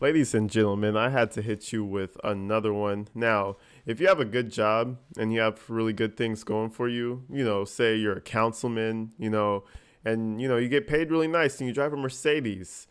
Ladies and gentlemen, I had to hit you with another one. Now, if you have a good job and you have really good things going for you, say you're a councilman, and you get paid really nice and you drive a Mercedes,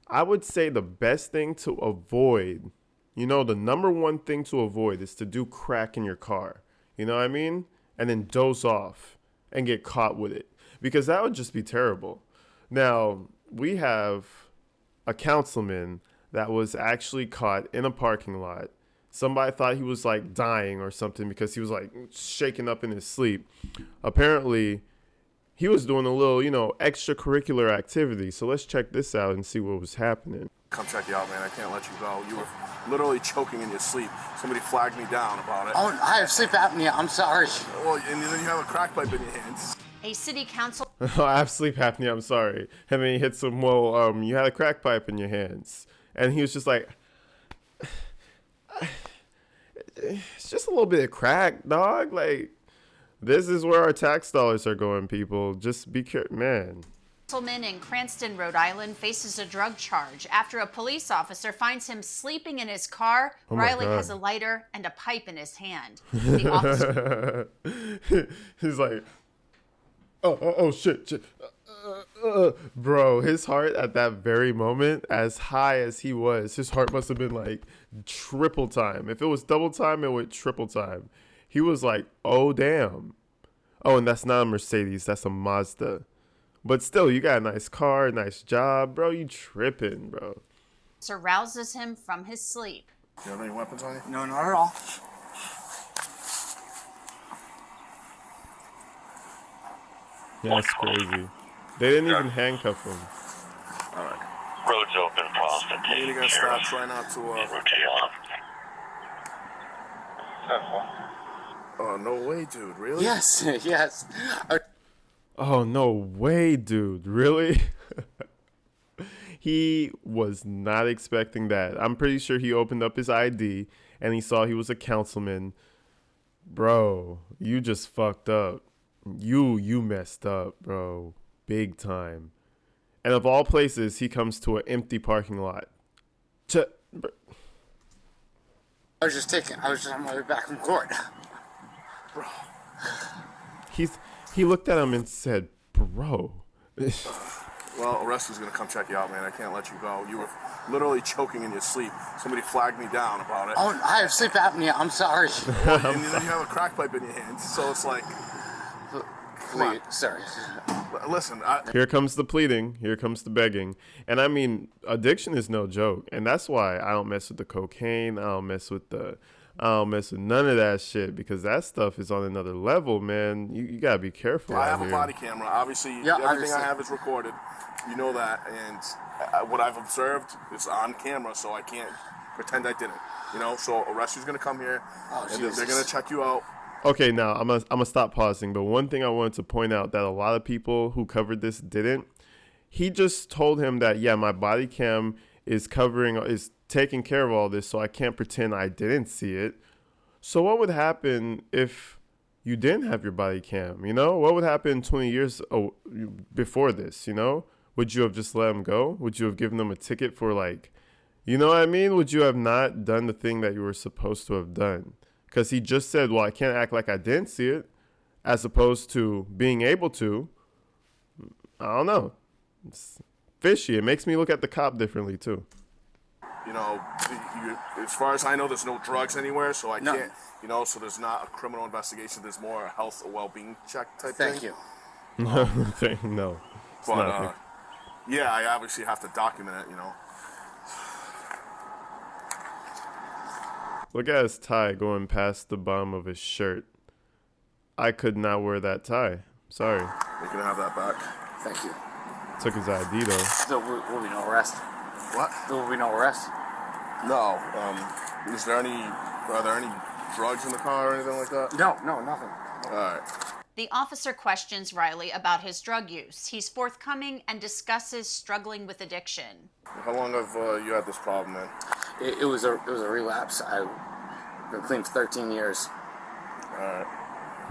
I would say the best thing to avoid, the number one thing to avoid is to do crack in your car. You know what I mean? And then doze off and get caught with it because that would just be terrible. Now, we have a councilman that was actually caught in a parking lot. Somebody thought he was like dying or something because he was like shaking up in his sleep. Apparently, he was doing a little, extracurricular activity. So let's check this out and see what was happening. Come check you out, man. I can't let you go. You were literally choking in your sleep. Somebody flagged me down about it. Oh, I have sleep apnea. I'm sorry. Well, and then you have a crack pipe in your hands. A city council. I have sleep apnea. I'm sorry. And then he hits him. Well, you had a crack pipe in your hands, and he was just like, "It's just a little bit of crack, dog. Like, this is where our tax dollars are going, people. Just be careful, man." Councilman in Cranston, Rhode Island, faces a drug charge after a police officer finds him sleeping in his car. Oh my Riley God. has a lighter and a pipe in his hand. The officer. He's like, oh, shit. Bro, his heart at that very moment, as high as he was, his heart must have been like triple time. If it was double time, it went triple time. He was like, oh, damn. Oh, and that's not a Mercedes. That's a Mazda. But still, you got a nice car, nice job. Bro, you tripping, bro. rouses him from his sleep. You have any weapons on you? No, not at all. Yeah, that's crazy. They didn't even handcuff him. All right. Roads open, Boston. You're gonna stop. Try not to. Oh, no way, dude. Really? Yes, yes. Oh, no way, dude. Really? He was not expecting that. I'm pretty sure he opened up his ID and he saw he was a councilman. Bro, you just fucked up. You messed up, bro. Big time. And of all places, he comes to an empty parking lot. I was just on my way back from court. Bro. He looked at him and said, bro. Well, a rescue's gonna come check you out, man. I can't let you go. You were literally choking in your sleep. Somebody flagged me down about it. Oh, I have sleep apnea. I'm sorry. Well, and then you have a crack pipe in your hands. So it's like, Wait, sorry. listen. Here comes the pleading. Here comes the begging. And I mean, addiction is no joke. And that's why I don't mess with the cocaine. I don't mess with none of that shit because that stuff is on another level, man. You gotta be careful. I have out a here. body camera. Obviously, Yeah, everything obviously. I have is recorded. You know that. And what I've observed is on camera, so I can't pretend I didn't. So a rescue's gonna come here, Oh, and Jesus. they're gonna check you out. Okay, now I'm gonna stop pausing. But one thing I wanted to point out that a lot of people who covered this didn't. He just told him that my body cam is taking care of all this, so I can't pretend I didn't see it. So what would happen if you didn't have your body cam? What would happen 20 years before this? Would you have just let him go? Would you have given him a ticket for you know what I mean? Would you have not done the thing that you were supposed to have done? Because he just said, well, I can't act like I didn't see it, as opposed to being able to. I don't know. It's fishy. It makes me look at the cop differently, too. As far as I know, there's no drugs anywhere, so I No. can't, so there's not a criminal investigation. There's more a health or well-being check type Thank thing. you. No. It's But, not. yeah, I obviously have to document it, Look at his tie going past the bottom of his shirt. I could not wear that tie. Sorry. You can have that back. Thank you. Took his ID, though. There will be no arrest. What? There will be no arrest. No. Are there any drugs in the car or anything like that? No, nothing. All right. The officer questions Riley about his drug use. He's forthcoming and discusses struggling with addiction. How long have you had this problem, man? It was a relapse. I've been clean for 13 years. All right.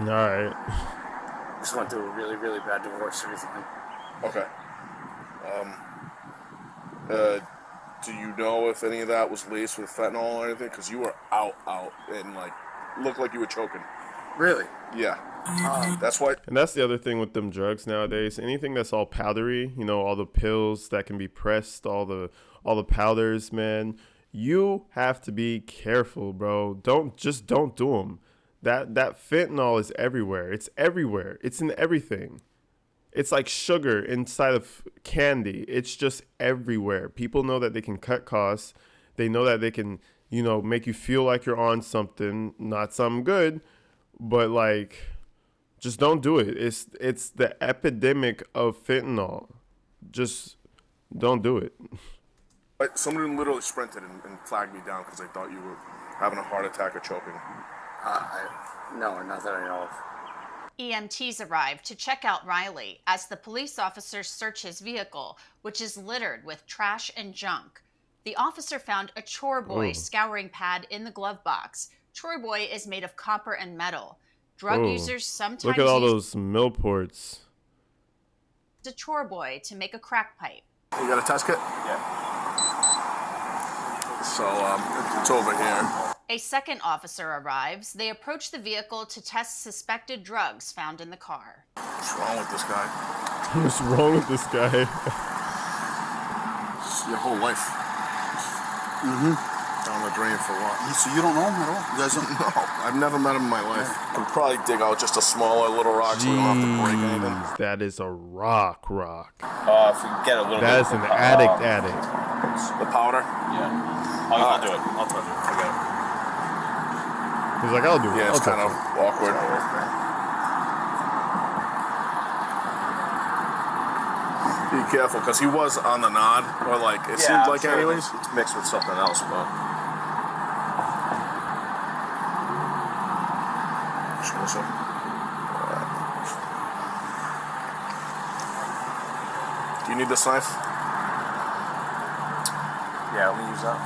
All right. Just went through a really, really bad divorce recently. Okay. Do you know if any of that was laced with fentanyl or anything? Because you were out, and like looked like you were choking. Really? Yeah. That's why. And that's the other thing with them drugs nowadays. Anything that's all powdery, you know, all the pills that can be pressed, all the powders, man. You have to be careful, bro. Don't do them. That fentanyl is everywhere. It's everywhere. It's in everything. It's like sugar inside of candy. It's just everywhere. People know that they can cut costs. They know that they can, you know, make you feel like you're on something, not something good, but like, just don't do it. It's the epidemic of fentanyl. Just don't do it. Somebody literally sprinted and flagged me down because they thought you were having a heart attack or choking. No, not that I know of. EMTs arrive to check out Riley as the police officers search his vehicle, which is littered with trash and junk. The officer found a Chore Boy scouring pad in the glove box. Chore Boy is made of copper and metal. Drug users sometimes look at all those Millports. use a Chore Boy to make a crack pipe. You got a test kit? Yeah. So it's over here. A second officer arrives. They approach the vehicle to test suspected drugs found in the car. What's wrong with this guy? What's wrong with this guy? It's your whole life. Down the drain for what? So you don't know him at all? You guys don't No, I've never met him in my life. Could probably dig out just a smaller little rock so we don't have to break anything. Jeez, that is a rock. If we get a little That bit. is an addict. The powder? Yeah. I'll do it. I'll touch it. Okay. He's like, I'll do it. Yeah, it's I'll kind of touch awkward. Be careful, because he was on the nod, or like, it seemed like anyways. It's mixed with something else, but. Listen. Do you need this knife? Yeah, let me use that.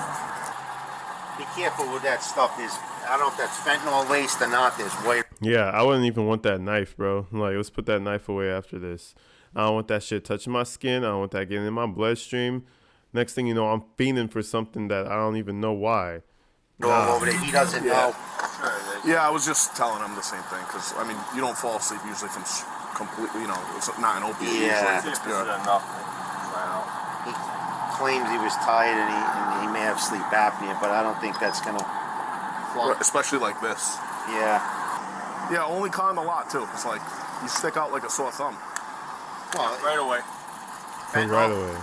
Be careful with that stuff. I don't know if that's fentanyl laced or not. There's way. it. Yeah, I wouldn't even want that knife, bro. Like, let's put that knife away after this. I don't want that shit touching my skin. I don't want that getting in my bloodstream. Next thing you know, I'm fiending for something that I don't even know why. Over there. He doesn't know. Yeah, I was just telling him the same thing, because, I mean, you don't fall asleep usually from completely, you know, it's not an opiate Yeah. usually. It's This pure. is enough. He claims he was tired and he may have sleep apnea, but I don't think that's gonna. Especially like this. Yeah. Yeah, only con a lot, too. It's like, you stick out like a sore thumb. Well, Right away. Right away.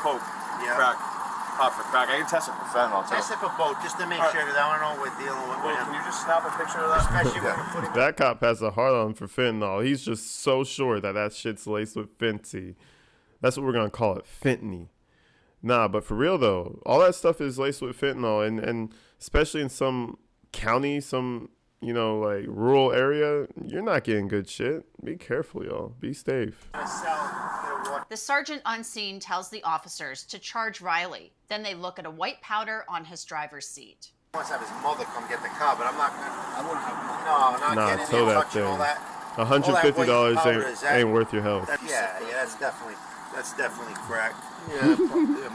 Coke. Yeah. Crack. Pot for crack. I can test it for fentanyl, too. test it for both just to make sure that I don't know what we're dealing with. Wait, can you just snap a picture of that? Especially when you're putting. That cop has a hard on for fentanyl. He's just so sure that shit's laced with fenty. That's what we're going to call it, fentany. Nah, but for real, though, all that stuff is laced with fentanyl. And especially in some county, some, you know, like rural area, you're not getting good shit. Be careful, y'all. Be safe. The sergeant on scene tells the officers to charge Riley. Then they look at a white powder on his driver's seat. He wants to have his mother come get the car, but I'm not gonna. I wouldn't. No, not Nah, getting tow there, that touching all thing. that. $150 powder is that- ain't worth your health. Yeah, that's definitely crack. Yeah,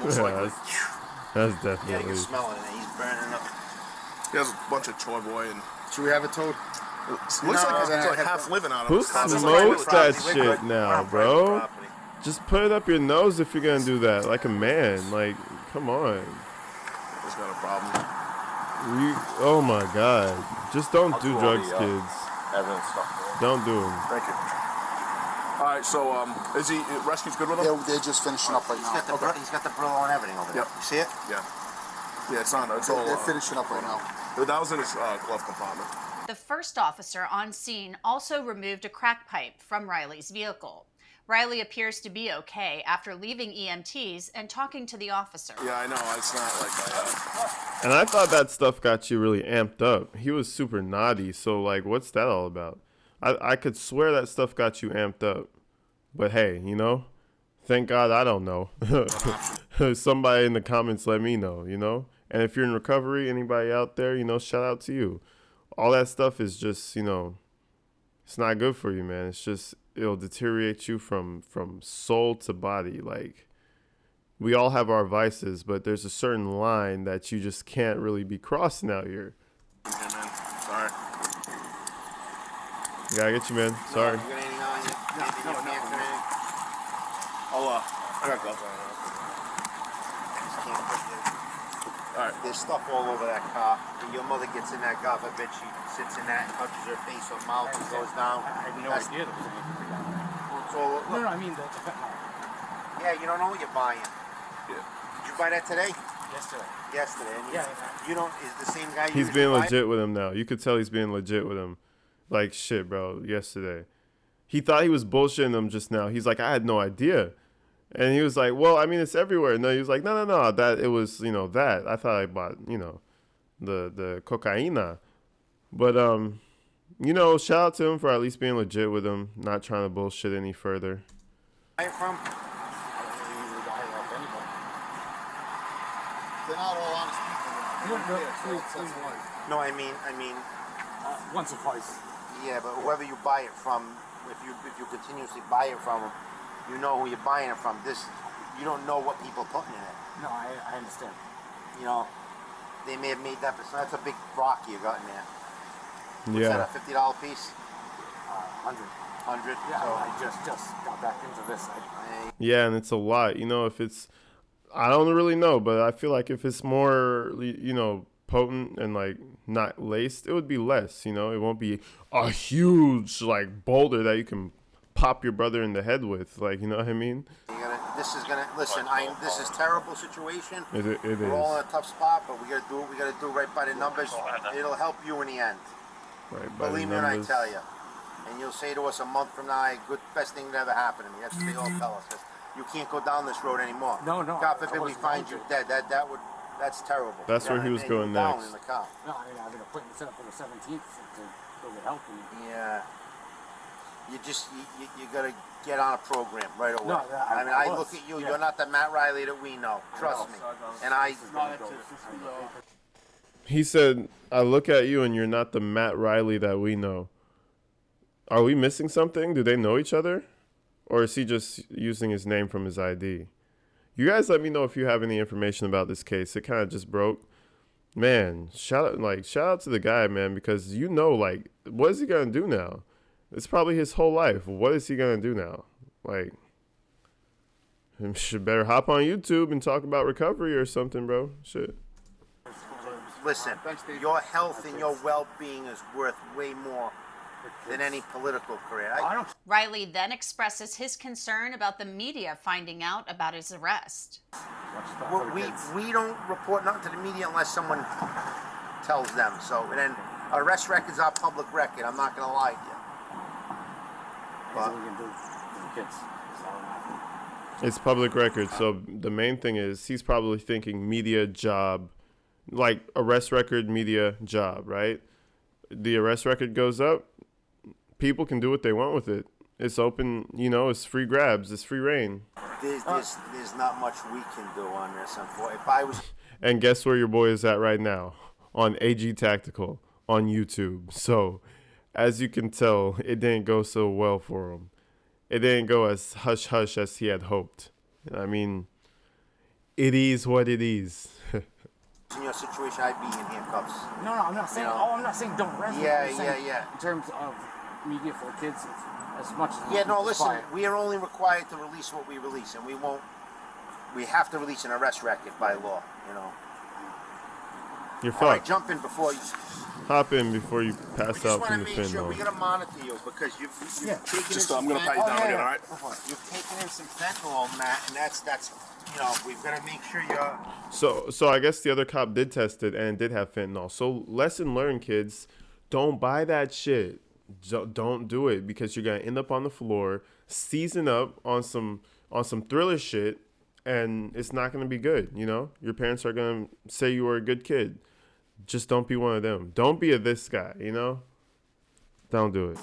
most Yeah, likely. that's Yeah, you definitely. can smell it, and he's burning up. He has a bunch of Chore Boy, and Should we have it towed? it looks like he's like half living out of Who it. smokes that Property, we're shit good. now, We're on bro? private property. Just put it up your nose if you're gonna do that, like a man. Like, come on. He's got a problem. Oh my God. Just don't I'll do do all drugs, the, kids. Evidence stuff. Don't do them. Thank you. All right, so is he rescue's good with him? Yeah, they're just finishing up right He's now. got the he's got the Brillo and everything over there. Yep. You see it? Yeah. Yeah, it's on. It's all. They're finishing up right now. That was in his glove compartment. The first officer on scene also removed a crack pipe from Riley's vehicle. Riley appears to be okay after leaving EMTs and talking to the officer. Yeah, I know. It's not like And I thought that stuff got you really amped up. He was super naughty, so like, what's that all about? I could swear that stuff got you amped up. But hey, you know, thank God I don't know. Somebody in the comments let me know, you know? And if you're in recovery, anybody out there, you know, shout out to you. All that stuff is just, you know, it's not good for you, man. It's just, it'll deteriorate you from soul to body. Like, we all have our vices, but there's a certain line that you just can't really be crossing out here. Yeah, man. Sorry. Gotta get you, man. Sorry. You got anything on you? Anything you can't do anything? I got gloves on. Just can't put All right. There's stuff all over that car. And your mother gets in that car, I bet she sits in that and touches her face or mouth and goes down. I had no That's- idea there was anything down there. It's all, look, No, I mean the fentanyl. yeah, you don't know what you're buying. Yeah. Did you buy that today? Yesterday. Yesterday. And Yeah. You don't, is the same guy you He's being usually buy? legit with him now. You could tell he's being legit with him. Like, shit, bro, yesterday. He thought he was bullshitting him just now. He's like, I had no idea. And he was like, well, I mean, it's everywhere. No, he was like, no, that it was, that. I thought I bought, the cocaina. But, shout out to him for at least being legit with him, not trying to bullshit any further. Buy it from? I don't usually buy it off anybody. They're not all honest people. No, I mean, Once or twice. yeah, but whoever you buy it from, if you continuously buy it from them, you know who you're buying it from. You don't know what people are putting in it. No, I understand. You know, they may have made that, but that's a big rock you got in there. What's Yeah. that, a $50 piece? 100. 100? Yeah, So, I just got back into this. Yeah, and it's a lot. If it's, I don't really know, but I feel like if it's more, potent and like not laced, it would be less. It won't be a huge like boulder that you can pop your brother in the head with. Like, you know what I mean? listen, this is terrible situation. It We're all is. in a tough spot, but we gotta do what we gotta do right by the numbers. It'll help you in the end. Right, by the Believe me when I numbers. tell you. And you'll say to us a month from now, best thing that ever happened to me. That's what they all tell us. You can't go down this road anymore. No. God forbid I we wasn't find going you to. dead. That's terrible. That's You know where he what was I mean? going You're down next. in the car. No, I mean, I have an appointment set up for the 17th to go get help. Yeah. You gotta get on a program right away. No, I I was. look at you. Yeah. You're not the Matt Riley that we know. Trust me. And He said, I look at you and you're not the Matt Riley that we know. Are we missing something? Do they know each other? Or is he just using his name from his ID? You guys let me know if you have any information about this case. It kind of just broke. Man, shout out to the guy, man, because what is he going to do now? It's probably his whole life. What is he going to do now? Like, he should better hop on YouTube and talk about recovery or something, bro. Shit. listen, your health and your well-being is worth way more than any political career. Riley then expresses his concern about the media finding out about his arrest. We don't report nothing to the media unless someone tells them. So, and then arrest records are public record. I'm not going to lie to you. What we can do for the kids. That's all I'm asking. It's public record. So the main thing is he's probably thinking media job, like arrest record, media job, right? The arrest record goes up. People can do what they want with it. It's open, it's free grabs. It's free reign. There's not much we can do on this. If I was And guess where your boy is at right now? On AG Tactical on YouTube. So, as you can tell, it didn't go so well for him. It didn't go as hush-hush as he had hoped. I mean, it is what it is. in your situation, I'd be in handcuffs. No, I'm not saying. I'm not saying don't arrest them. I'm saying Yeah. In terms of media for the kids, as much as Yeah, no, it's listen, quiet. we are only required to release what we release, and we have to release an arrest record by law, You're All right, fucked. jump in before you. Hop in before you We pass just out want from to the make sure we fentanyl. gotta monitor you because you've taken in Just, some I'm gonna pat you down again, all right? You've taken in some fentanyl, Matt, and that's we've got to make sure you're. So I guess the other cop did test it and it did have fentanyl. So lesson learned, kids. Don't buy that shit. Don't do it because you're gonna end up on the floor, season up on some thriller shit, and it's not gonna be good. Your parents are gonna say you were a good kid. Just don't be one of them. Don't be this guy. Don't do it.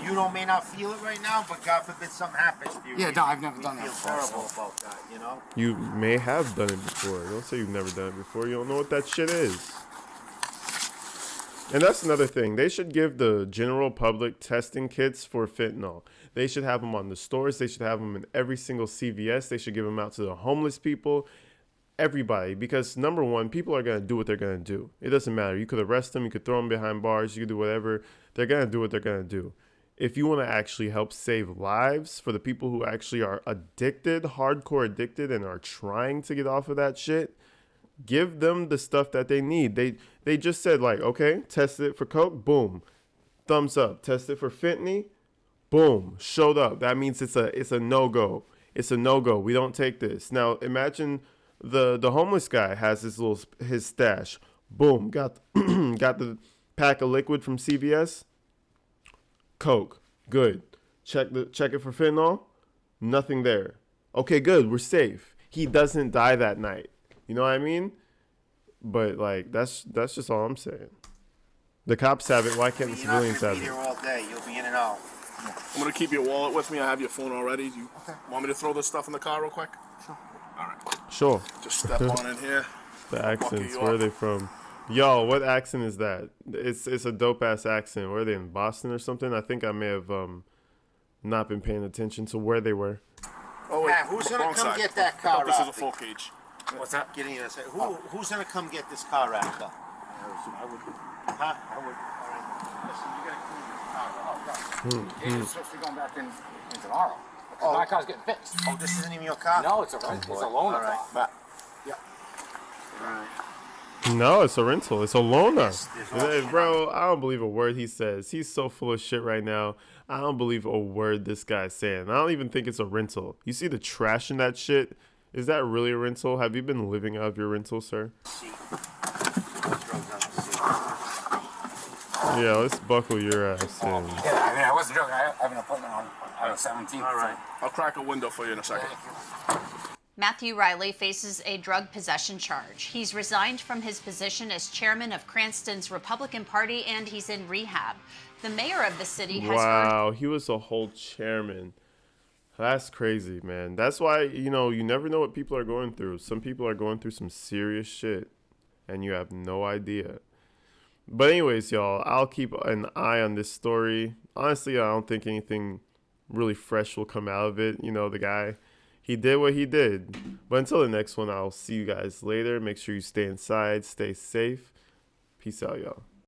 You may not feel it right now, but God forbid something happens to you. Yeah, no, I've never done You that feel before, terrible about that, You may have done it before. Don't say you've never done it before. You don't know what that shit is. And that's another thing. They should give the general public testing kits for fentanyl. They should have them on the stores. They should have them in every single CVS. They should give them out to the homeless people, everybody. Because number one, people are going to do what they're going to do. It doesn't matter. You could arrest them. You could throw them behind bars. You could do whatever. They're going to do what they're going to do. If you want to actually help save lives for the people who actually are addicted, hardcore addicted, and are trying to get off of that shit, give them the stuff that they need. They just said, like, okay, test it for coke, boom, thumbs up. Test it for fentanyl, boom, showed up. That means it's a no-go. It's a no-go. We don't take this. Now imagine the homeless guy has his stash. Boom, got got the pack of liquid from CVS. Coke, good. Check it for fentanyl, nothing there. Okay, good, we're safe. He doesn't die that night. You know what I mean? But like that's just all I'm saying. The cops have it. Why can't the civilians have You're it? not gonna be here all day. You'll be in and out. I'm gonna keep your wallet with me. I have your phone already. You want me to throw this stuff in the car real quick? Sure. All right. Sure. Just step on in here. The accents. Where are they from? Y'all, what accent is that? It's a dope ass accent. Were they in Boston or something? I think I may have not been paying attention to where they were. Oh wait, Who's gonna wrong come side. get that I car thought this is a out? full cage. What's that? Getting in a second. Who's gonna come get this car out, though? I would. Huh? I would. All right. Listen, you gotta clean this car out. It's supposed to be going back in tomorrow. Oh. My car's getting fixed. Oh, this isn't even your car? No, it's a rental. It's a loaner. All right. car. Yeah. All right. No, it's a rental. It's a loaner. There's Bro, I don't believe a word he says. He's so full of shit right now. I don't believe a word this guy's saying. I don't even think it's a rental. You see the trash in that shit? Is that really a rental? Have you been living out of your rental, sir? Yeah, let's buckle your ass in. Yeah, I mean, I wasn't joking. I have an appointment on the 17th. All right. I'll crack a window for you in a second. Matthew Riley faces a drug possession charge. He's resigned from his position as chairman of Cranston's Republican Party, and he's in rehab. The mayor of the city has Wow, he was a whole chairman. That's crazy, man. That's why, you never know what people are going through. Some people are going through some serious shit, and you have no idea. But anyways, y'all, I'll keep an eye on this story. Honestly, I don't think anything really fresh will come out of it. The guy, he did what he did. But until the next one, I'll see you guys later. Make sure you stay inside, stay safe. Peace out, y'all.